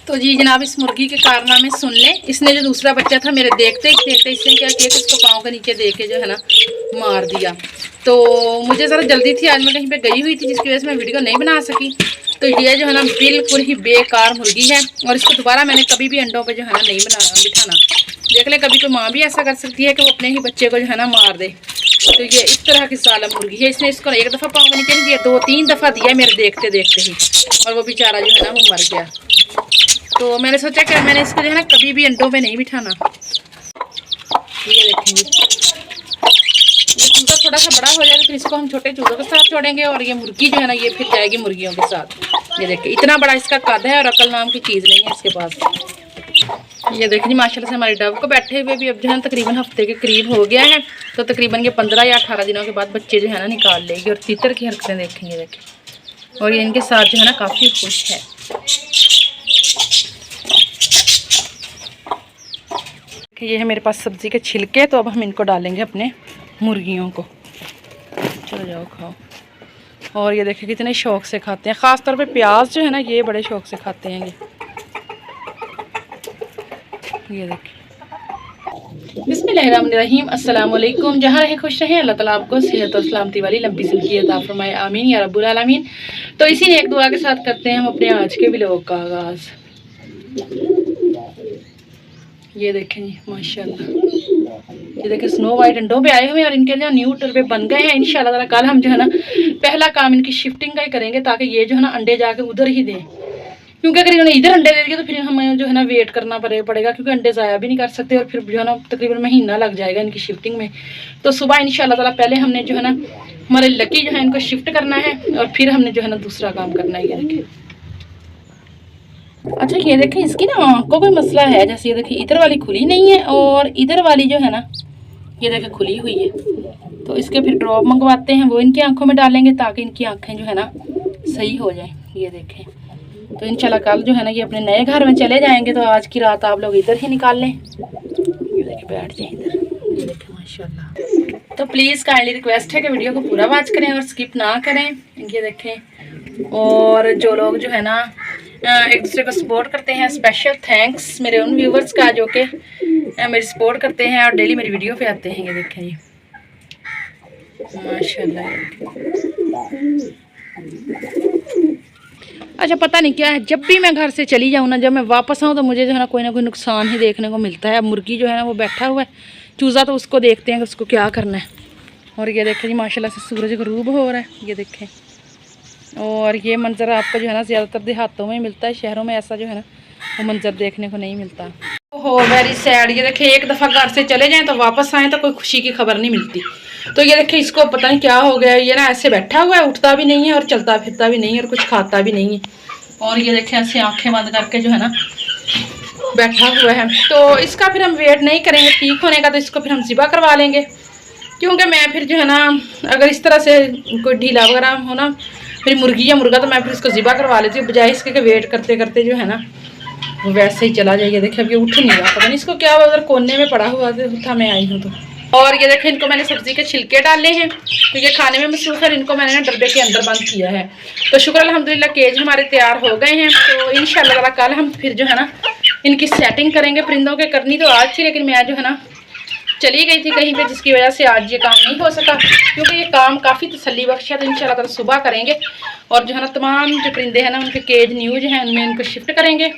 तो जी जनाब, इस मुर्गी के कारनामे सुन लें। इसने जो दूसरा बच्चा था मेरे देखते ही इसने क्या किया कि इसको पाँव के नीचे दे के जो है ना मार दिया। तो मुझे ज़रा जल्दी थी, आज मैं कहीं पे गई हुई थी, जिसकी वजह से मैं वीडियो नहीं बना सकी। तो ये जो है ना बिल्कुल ही बेकार मुर्गी है, और इसको दोबारा मैंने कभी भी अंडों पे जो है ना नहीं बिठाना। देख ले, कभी कोई माँ भी ऐसा कर सकती है कि वो अपने ही बच्चे को जो है ना मार दे। तो ये इस तरह की सालम मुर्गी है। इसने इसको एक दफ़ा पाँव के नीचे नहीं दिया, 2-3 दफ़ा दिया मेरे देखते देखते ही, और वो बेचारा जो है ना वो मर गया। तो मैंने सोचा कि मैंने इसको जो है ना कभी भी अंडों पे नहीं बिठाना। ये देखेंगे, ये चूज़ा थोड़ा सा बड़ा हो जाएगा फिर इसको हम छोटे चूज़ों के साथ छोड़ेंगे, और ये मुर्गी जो है ना ये फिर जाएगी मुर्गियों के साथ। ये देखिए, इतना बड़ा इसका कद है, और अकल नाम की चीज़ नहीं है इसके पास। ये देखिए जी, माशाल्लाह से हमारे डव को बैठे हुए भी अब जो है तकरीबन हफ्ते के करीब हो गया है। तो तकरीबन ये 15 या 18 दिनों के बाद बच्चे जो है ना निकाल लेगी। और तीतर की हरकतें देखेंगे, देखें, और ये इनके साथ जो है ना काफ़ी खुश है। ये है मेरे पास सब्ज़ी के छिलके, तो अब हम इनको डालेंगे अपने मुर्गियों को। चलो जाओ खाओ। और ये देखिए कितने शौक़ से खाते हैं, ख़ास तौर पे प्याज जो है ना ये बड़े शौक़ से खाते हैं ये देखिए। बिस्मिल्लाहिर्रहमानिर्रहीम, अस्सलाम वालेकुम। जहाँ रहे खुश रहें, अल्लाह ताला आपको सेहत और सलामती वाली लंबी ज़िंदगी अता फरमाए, आमीन या रब्बुल आलमीन। तो इसी ने एक दुआ के साथ करते हैं हम अपने आज के व्लॉग का आगाज़। ये देखें जी माशाल्लाह, ये देखें स्नो वाइट अंडों पे आए हुए हैं, और इनके जो न्यू टर्बे बन गए हैं। इंशाल्लाह ताला कल हम जो है ना पहला काम इनकी शिफ्टिंग का ही करेंगे, ताकि ये जो है ना अंडे जाके उधर ही दें। क्योंकि अगर इन्होंने इधर अंडे दे दिए तो फिर हमें जो है ना वेट करना पड़ेगा, क्योंकि अंडे ज़ाया भी नहीं कर सकते, और फिर जो है ना तकरीबन महीना लग जाएगा इनकी शिफ्टिंग में। तो सुबह इंशाल्लाह ताला पहले हमने जो है ना हमारे लकी जो है इनको शिफ्ट करना है, और फिर हमने जो है ना दूसरा काम करना है। ये देखिए, अच्छा ये देखें, इसकी ना आँखों का मसला है। जैसे ये देखिए, इधर वाली खुली नहीं है, और इधर वाली जो है ना ये देखें खुली हुई है। तो इसके फिर ड्रॉप मंगवाते हैं, वो इनकी आंखों में डालेंगे, ताकि इनकी आंखें जो है ना सही हो जाएं। ये देखें, तो इंशाल्लाह कल जो है ना ये अपने नए घर में चले जाएंगे। तो आज की रात आप लोग इधर ही निकाल लें। ये देखिए बैठ जाए इधर। ये देखें माशाल्लाह। तो प्लीज़ काइंडली रिक्वेस्ट है कि वीडियो को पूरा वॉच करें और स्किप ना करें। ये देखें, और जो लोग जो है ना एक दूसरे को सपोर्ट करते हैं, स्पेशल थैंक्स मेरे उन व्यूवर्स का जो कि मेरी सपोर्ट करते हैं और डेली मेरी वीडियो पे आते हैं। ये देखें जी माशाल्लाह। अच्छा पता नहीं क्या है, जब भी मैं घर से चली जाऊँ ना, जब मैं वापस आऊँ तो मुझे जो है ना कोई नुकसान ही देखने को मिलता है। अब मुर्गी जो है ना वो बैठा हुआ है, चूज़ा तो उसको देखते हैं कि उसको क्या करना है। और ये देखें जी माशाल्लाह से सूरज ग़रूब हो रहा है। ये देखें, और ये मंज़र आपको जो है ना ज़्यादातर देहातों में मिलता है, शहरों में ऐसा जो है ना वो मंज़र देखने को नहीं मिलता। हो वेरी सैड। ये देखें, एक दफ़ा घर से चले जाएं तो वापस आएँ तो कोई खुशी की खबर नहीं मिलती। तो ये देखें, इसको पता नहीं क्या हो गया, ये ना ऐसे बैठा हुआ है, उठता भी नहीं है और चलता फिरता भी नहीं है और कुछ खाता भी नहीं है। और ये देखें ऐसे आंखें बंद करके जो है ना बैठा हुआ है। तो इसका फिर हम वेट नहीं करेंगे ठीक होने का, तो इसको फिर हम ज़िबा करवा लेंगे। क्योंकि मैं फिर जो है ना अगर इस तरह से कोई ढीला वगैरह हो ना मेरी मुर्गी या मुर्गा, तो मैं फिर इसको ज़िबा करवा लेती हूँ, बजाय इसके वेट करते करते जो है ना वो वैसे ही चला जाएगा। देखिए अब ये उठ नहीं रहा, पता नहीं इसको क्या उधर कोने में पड़ा हुआ था, मैं आई हूँ तो। और ये देखें, इनको मैंने सब्ज़ी के छिलके डाले हैं, तो ये खाने में मसरूफ़ है। इनको मैंने ना डब्बे के अंदर बंद किया है। तो शुक्र अल्हम्दुलिल्लाह केज हमारे तैयार हो गए हैं। तो इंशाल्लाह कल हम फिर जो है ना इनकी सेटिंग करेंगे। परिंदों के करनी तो आज थी, लेकिन मैं जो है ना चली गई थी कहीं पे, जिसकी वजह से आज ये काम नहीं हो सका, क्योंकि ये काम काफ़ी तसल्ली बख्श है। तो इंशाल्लाह ताला सुबह करेंगे, और जो है ना तमाम जो परिंदे हैं ना उनके केज न्यूज हैं उनमें इनको शिफ्ट करेंगे।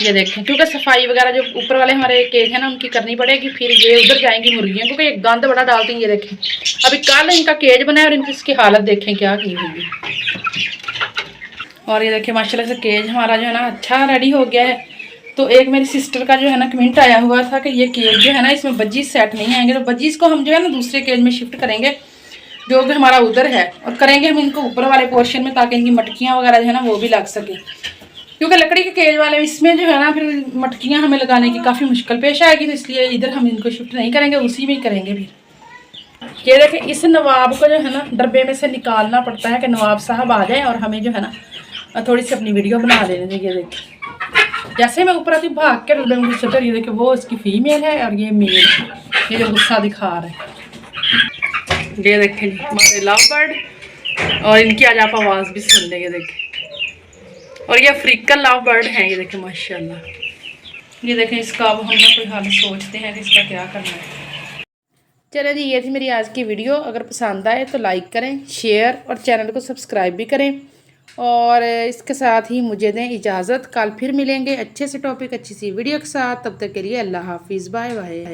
ये देखें, क्योंकि सफाई वगैरह जो ऊपर वाले हमारे केज हैं ना उनकी करनी पड़ेगी, फिर ये उधर जाएंगी मुर्गियाँ, क्योंकि एक गंद बड़ा डालती हैं। ये देखें, अभी कल इनका केज बना है और इनकी इसकी हालत देखें क्या की हुई है। और ये देखें माशाल्लाह से केज हमारा जो है ना अच्छा रेडी हो गया है। तो एक मेरी सिस्टर का जो है ना कमेंट आया हुआ था कि ये केज जो है ना इसमें बज्जीज सेट नहीं आएंगे। तो बज्जीज को हम जो है ना दूसरे केज में शिफ्ट करेंगे, जो कि हमारा उधर है, और करेंगे हम इनको ऊपर वाले पोर्शन में, ताकि इनकी मटकियाँ वगैरह जो है ना वो भी लग सके। क्योंकि लकड़ी के केज वाले इसमें जो है ना फिर मटकियाँ हमें लगाने की काफ़ी मुश्किल पेश आएगी, तो इसलिए इधर हम इनको शिफ्ट नहीं करेंगे, उसी में ही करेंगे फिर। ये देखें, इस नवाब को जो है ना डब्बे में से निकालना पड़ता है कि नवाब साहब आ जाए और हमें जो है ना थोड़ी सी अपनी वीडियो बना लेने दें। ये देखें, जैसे मैं ऊपर आती भाग के डब्बे में घुस कर, ये देखें वो इसकी फीमेल है और ये मेल, ये जो गुस्सा दिखा रहा है। ये देखें हमारे लव बर्ड, और इनकी आज आप आवाज़ भी सुन लेंगे। देखें और ये अफ्रीकन लव बर्ड हैं, ये देखें माशाल्लाह। ये देखें, इसका अब हम ना कोई हल सोचते हैं कि इसका क्या करना है। चलो जी, ये थी मेरी आज की वीडियो। अगर पसंद आए तो लाइक करें, शेयर और चैनल को सब्सक्राइब भी करें। और इसके साथ ही मुझे दें इजाज़त। कल फिर मिलेंगे अच्छे से टॉपिक, अच्छी सी वीडियो के साथ। तब तक के लिए अल्लाह हाफिज़, बाय बाय।